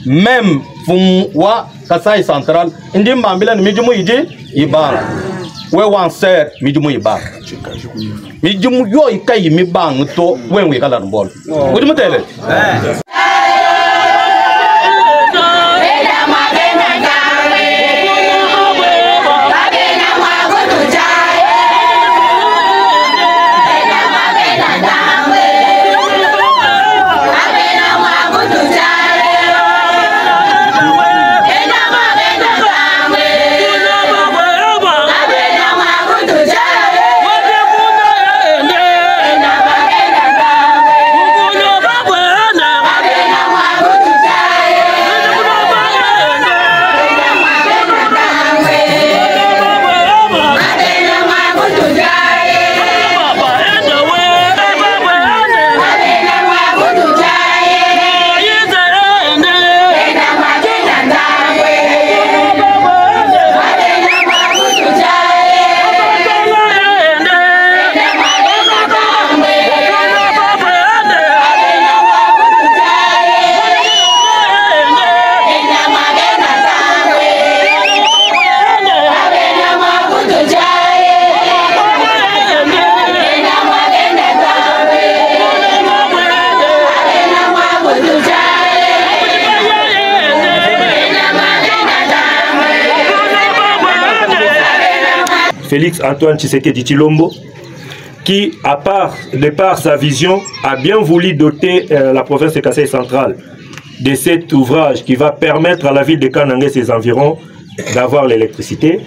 même Fumwa Kasai Central, indi mbambila ni mijumu iji ibang. We wan ser mijumu ibang. Mijumu yo ikai mibang to wenwe kala mbol. Ujimu tele? Félix Antoine Tshisekedi Tshilombo, qui, de par sa vision, a bien voulu doter la province de Kasai Central de cet ouvrage qui va permettre à la ville de Kananga et ses environs d'avoir l'électricité.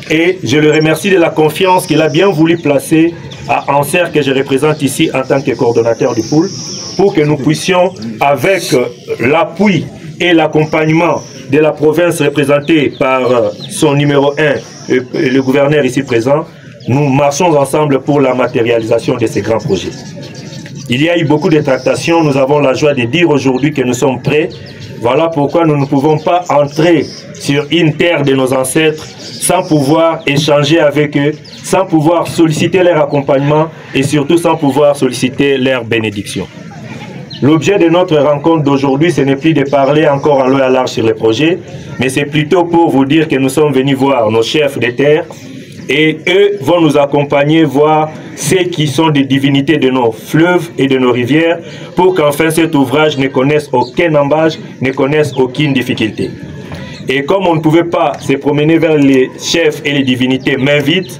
Et je le remercie de la confiance qu'il a bien voulu placer à Anser, que je représente ici en tant que coordonnateur du pool, pour que nous puissions, avec l'appui et l'accompagnement de la province représentée par son numéro 1, et le gouverneur ici présent, nous marchons ensemble pour la matérialisation de ces grands projets. Il y a eu beaucoup de tractations, nous avons la joie de dire aujourd'hui que nous sommes prêts. Voilà pourquoi nous ne pouvons pas entrer sur une terre de nos ancêtres sans pouvoir échanger avec eux, sans pouvoir solliciter leur accompagnement et surtout sans pouvoir solliciter leur bénédiction. L'objet de notre rencontre d'aujourd'hui, ce n'est plus de parler encore en long et en large sur les projets, mais c'est plutôt pour vous dire que nous sommes venus voir nos chefs de terre et eux vont nous accompagner voir ceux qui sont des divinités de nos fleuves et de nos rivières pour qu'enfin cet ouvrage ne connaisse aucun embâche, ne connaisse aucune difficulté. Et comme on ne pouvait pas se promener vers les chefs et les divinités main vide,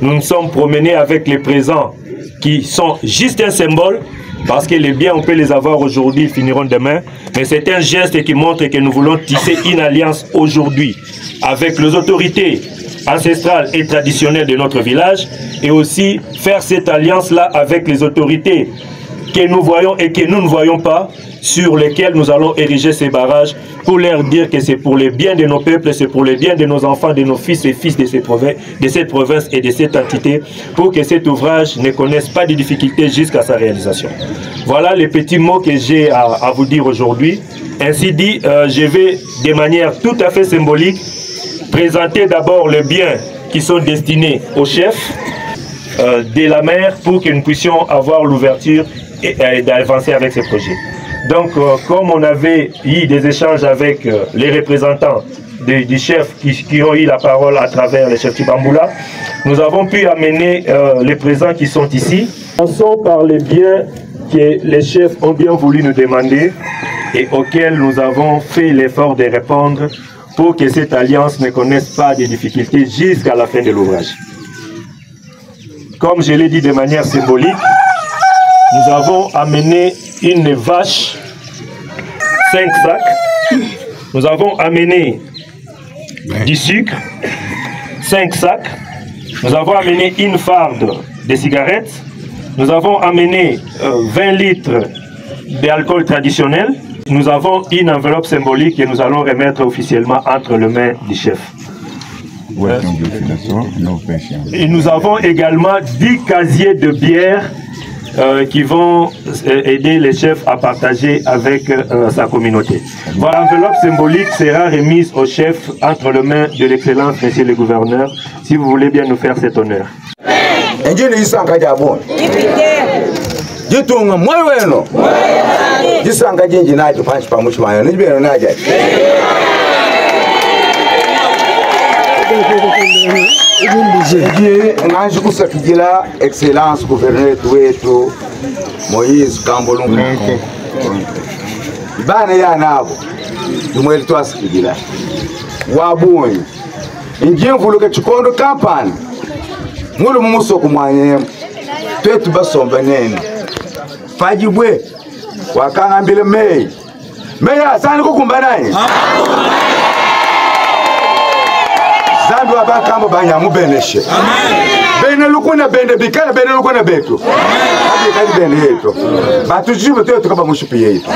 nous nous sommes promenés avec les présents qui sont juste un symbole. Parce que les biens, on peut les avoir aujourd'hui, ils finiront demain. Mais c'est un geste qui montre que nous voulons tisser une alliance aujourd'hui avec les autorités ancestrales et traditionnelles de notre village. Et aussi faire cette alliance-là avec les autorités que nous voyons et que nous ne voyons pas, sur lesquelles nous allons ériger ces barrages pour leur dire que c'est pour le bien de nos peuples, c'est pour le bien de nos enfants, de nos fils et fils de cette province et de cette entité, pour que cet ouvrage ne connaisse pas de difficultés jusqu'à sa réalisation. Voilà les petits mots que j'ai à vous dire aujourd'hui. Ainsi dit, je vais de manière tout à fait symbolique présenter d'abord les biens qui sont destinés aux chefs de la mer pour que nous puissions avoir l'ouverture et d'avancer avec ces projets. Donc, comme on avait eu des échanges avec les représentants du chef qui ont eu la parole à travers le chef Tibamboula, nous avons pu amener les présents qui sont ici. Commençons par les biens que les chefs ont bien voulu nous demander et auxquels nous avons fait l'effort de répondre pour que cette alliance ne connaisse pas de difficultés jusqu'à la fin de l'ouvrage. Comme je l'ai dit de manière symbolique, nous avons amené une vache, 5 sacs. Nous avons amené du sucre, 5 sacs. Nous avons amené une farde de cigarettes. Nous avons amené 20 litres d'alcool traditionnel. Nous avons une enveloppe symbolique que nous allons remettre officiellement entre les mains du chef. Et nous avons également 10 casiers de bière qui vont aider les chefs à partager avec sa communauté. Voilà, l'enveloppe symbolique sera remise au chef entre les mains de l'excellence, monsieur le gouverneur, si vous voulez bien nous faire cet honneur. Jitunga moyo weno. Jisanga jinji nacho panchi pamushi wanyo. Nijibeno naja. Nganji kusakijila excellence gouverneur wetu Moïse Kambolungu. Bana ya nabo. Dumweli twasikijila. Wabunyi. Injimvuluke chikondo kampani. Mulu mumuso kumwanye. Twetu basomba nene. Fajibwe. Wakangambile mei. Meya sani kukumbanani. Zandu abakambo banyamu beneshe. Bene lukuna bende bikala bene lukuna betu. Kadi bene yetu. Batujibu twetu kaba mushupi yetu.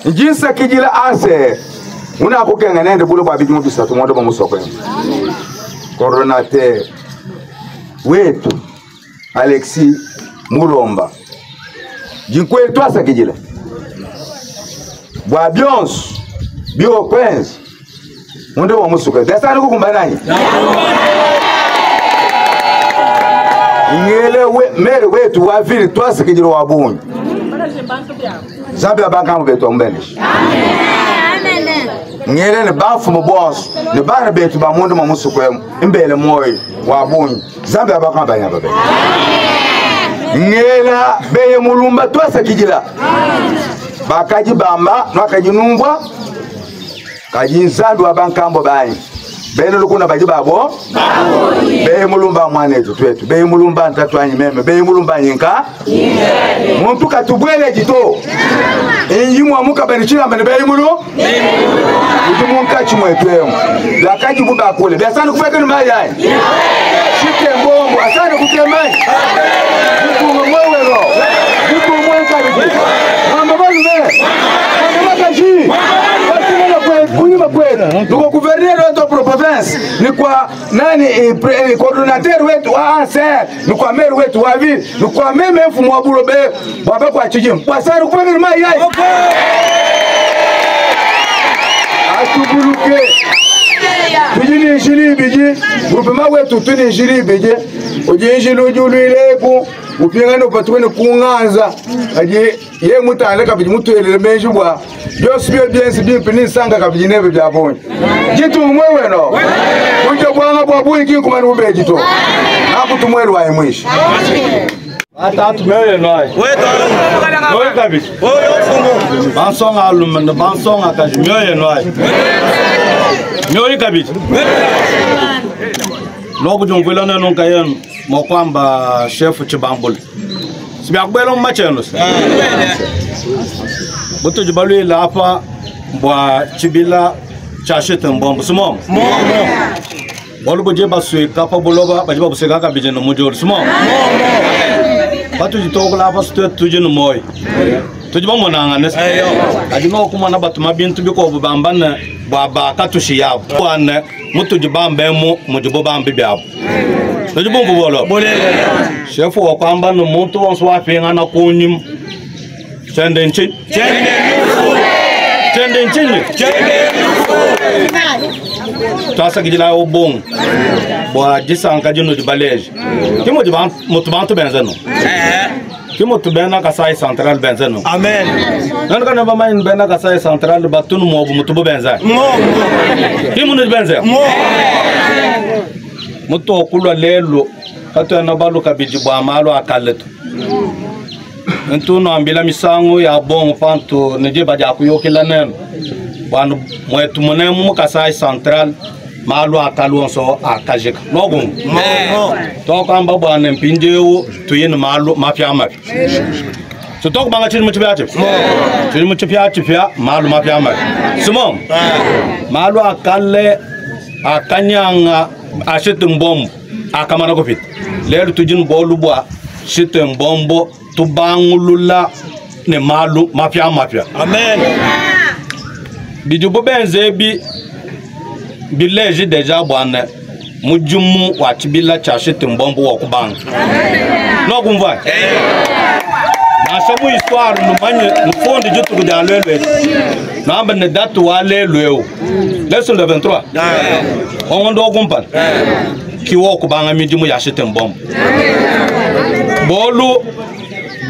Njinsa kijila ase. Una kukenga nende bulu kwa bijumu bisatu mwondo mamusoko. Coordinateur wetu Alexis Mulomba. Jinkwe twasa kijila. Bwa Bionsu Bio Queens. Mwondo mamusoko. Desani kukumbanani. Ngele mere wetu wafiri twasa kijila wabunyi. Zambi abangamu betu mbenish. Ngele ne bafu mu boss ne bana betu ba mundu mamusuko imbele moyo wabunyi. Zambi abangamu banyaba be. Ngela beye mulumba twasa kijila. Bakaji bamba nakaji nungwa. Kaji nzandu abankambo banyi. Bene lukuna baji babo. Beye mulumba mwanetu twetu. Beye mulumba ntatu anyi meme. Beye mulumba nyinka. Muntu katubwele jito. Injimu amuka banichila mbene beye mulu. Ujumu nkachi mwetwemu. Lakaji buba kule. Biasani kufeke ni maji hai. Shike mbombo. Asani kuke maji. Jitu mwewelo. Jitu mwenka liji. Mambabalu me. Mambabalu kaji. Kunyuma kwetu. Nuko guverneur wetu wa province ni kwa nani coordinateur wetu wa ANSER ni kwa maire wetu wa ville ni kwa meme mfumo wa bulobe baba kwa chijimu kwa sari kupanga ni mai yai atubuluke bijini injili biji grupema wetu tuni injili biji uji injili ujulu ileku upingano patuwene kunganza aji ye mutale kabiji mutuelele menji bwa Joseph biensi bimpini sanga kabiji nebe byabonye jitu mwewe no unje bwanga bwa buyi kinkumani ubeji to nakutumwele wa mwishi atatu mewe noy wewe kabiji bansonga alumende bansonga kaji mewe noy mewe kabiji logo jongwela na nonka yenu mokwamba chef Chibambul sibya kubelo macheno Boto jibalu ila hapa mbwa chibila chashete mbombo sumo bolu boje baswe kapa boloba bajiba busega ka bijeno mujor sumo batu jitoko la hapa stu tujeno moy tujiba monanga nes ajima okumana batu mabintu biko bambana baba katushi yabo wana mutu jibambe mu mujibo bambe byabo tujibo mbolo chef wa kwamba no muntu wonso afenga na kunyim Chendenchi. Tasa kijila obong. Bwa jisanka jino jibaleji. Kimo jiban mutubantu benzeno. Kimo tubena kasai central benzeno. Amen. Nani kana bama in bena kasai central batunu mobu mutubu benza. Kimo ni benza. Mutu okulwa lelo. Kato na balu kabiji bwa malo akaleto. Ntuno ambila misangu ya bongo fanto neje baja kuyokela neno banu mwetu munemu kasai central malu akalonso akajeka logo to kamba bwana mpindewo tuyini malu mafya mafi so to banga chini mutibyache chini mutibyache fya malu mafya mafi sumo malu akalle akanyanga ashete mbombo akamana ko fit lelu tujin bolu bwa shite mbombo tubangulula ne malu mafia. Amen. Bijubo benze bileji deja bwana mujumu wachibila chashite mbombo wakubanga. No kumva. achamu histoire no manye no fonde jotu de alele na amba ne date wa lelo leçon le 23 on ndo kumpa ki wo ko banga mi dimu ya sheten bom bolu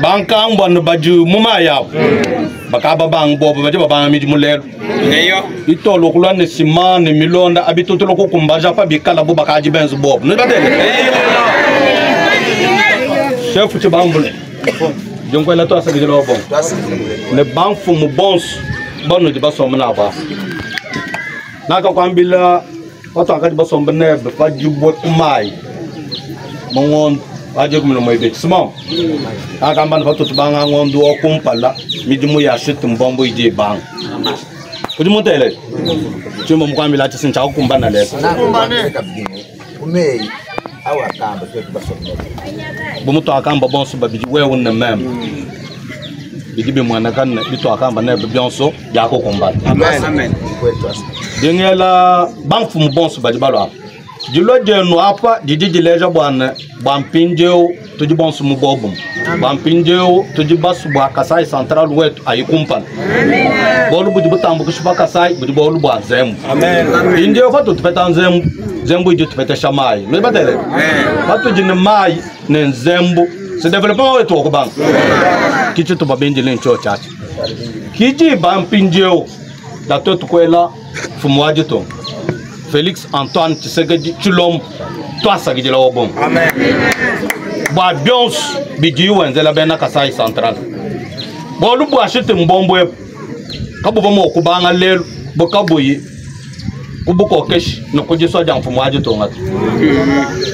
banka mbon baju muma ya baka babang bobo baje babanga mi dimu lelo neyo itolo kulane simane milonda abitotolo ko kumbaja pa bikala bo baka jibenz bob no batele chef ti bambule donc la to asali lo bon le bank fu mu bons bonu di basom na ba na ka kwambila wato ka di basom ne be fa jibo mai mongon aje kum no mai be small aka mban fa to banga ngondu o kumpala mi di mu ya shitum bombo ide bang kudi mo tele chimo mkwambila ati sincha kumbana le umei awa kamba to basom bomuto akamba bonso babidi wewe na mem bidibe mwana kan bito akamba na bionso ya ko combat amen dingela banfu mu bonso badibalo dilo je no apa didi leja bwana bampinjeo to di bonso mu bobum bampinjeo to di basu ba kasai central wet ay kumpan bolu budi butambu kushuba kasai budi bolu ba zem amen indio fatu tupetan zembu ijo tupete shamai me badele fatu jine mai ne zembu se development wetu ko bang kichi to babenje len cho chat kiji bampinjeo da to kwela fumwaje to Félix Antoine Tshisekedi Tshilombo twasa gidela obom amen ba bions bidi wenzela bena Kasai Central bolu bu ashite mbombo kabo bomo kubanga lelo bokaboyi kubuko kesh no kujiso jam fumwaje to ngati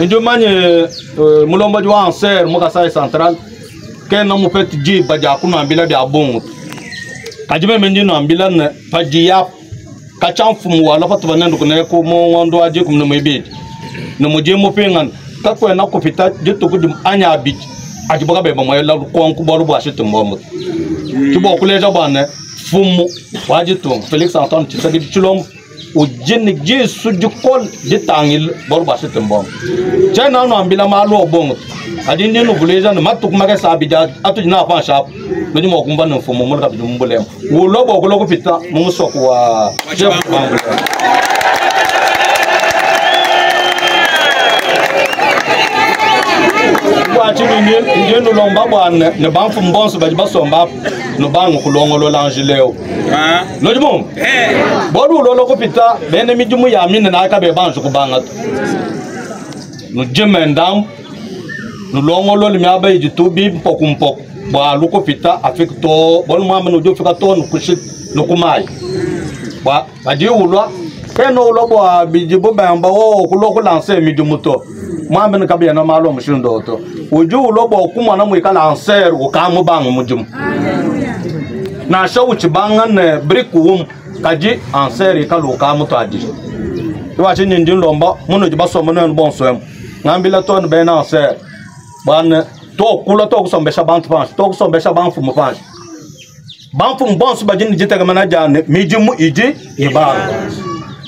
ndio manye mulomba jwa anser mo Kasai Central ken no mupet ji baja kuna ambila dia bongo kajime menji no ambila ne pajiya kachan fumu wala fatu banando kuna ko mo ngondo aje kum no mebedi no moje mo pengan ka ko na ko fita jitto ko dim anya bit aji baga be mo yalla ko ko boru bo ashito mbombo ki bo ko leja banne fumu waje to Félix Antoine Tshisekedi Tshilombo o jenne jesu jukol de tangil boru bo ashito mbombo jana no ambila malo bongo aji ndi no buleja no matuk maga sabija atu na fa shap no mo kumba no fumu mo ka bi mbulem wo lobo ko logo fita mo so ko wa chef kwa chini ndiye no lomba bwana ne banfu mbonso baji basomba no bangu kulongo lo langileo no dimo bodu lo ko pita bene mi dimu ya min na ka be banju ko banga no jemendam no longo lo mi abai di tubi pokumpok ba lu ko pita afik to bol mo amno jo fika to no kushit no kumai ba baji ulwa keno lo bo biji bo bamba o ko lo ko lancer mi dimuto mwambe kabia na malo mshindo to uju lobo kuma na mwikala anser ukamu bangu mujum na shawu chibanga ne brick kaji anser ikalu ukamu to adi wa chini ndin lomba muno jibaso muno bonso em ngambila to be na anser ban to kula to kusombesha bantu panch to kusombesha banfu mupanch banfu mbonso bajini jitega manaja mijumu iji ibara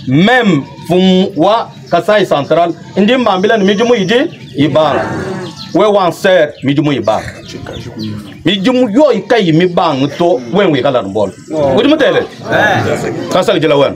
même fum wa Kasai Central indi mbambila ni mijumu iji ibara we wanser mijumu ibara mijumu yo ikai mi bang to wenwe kala mbol udi mutele kasa jela wen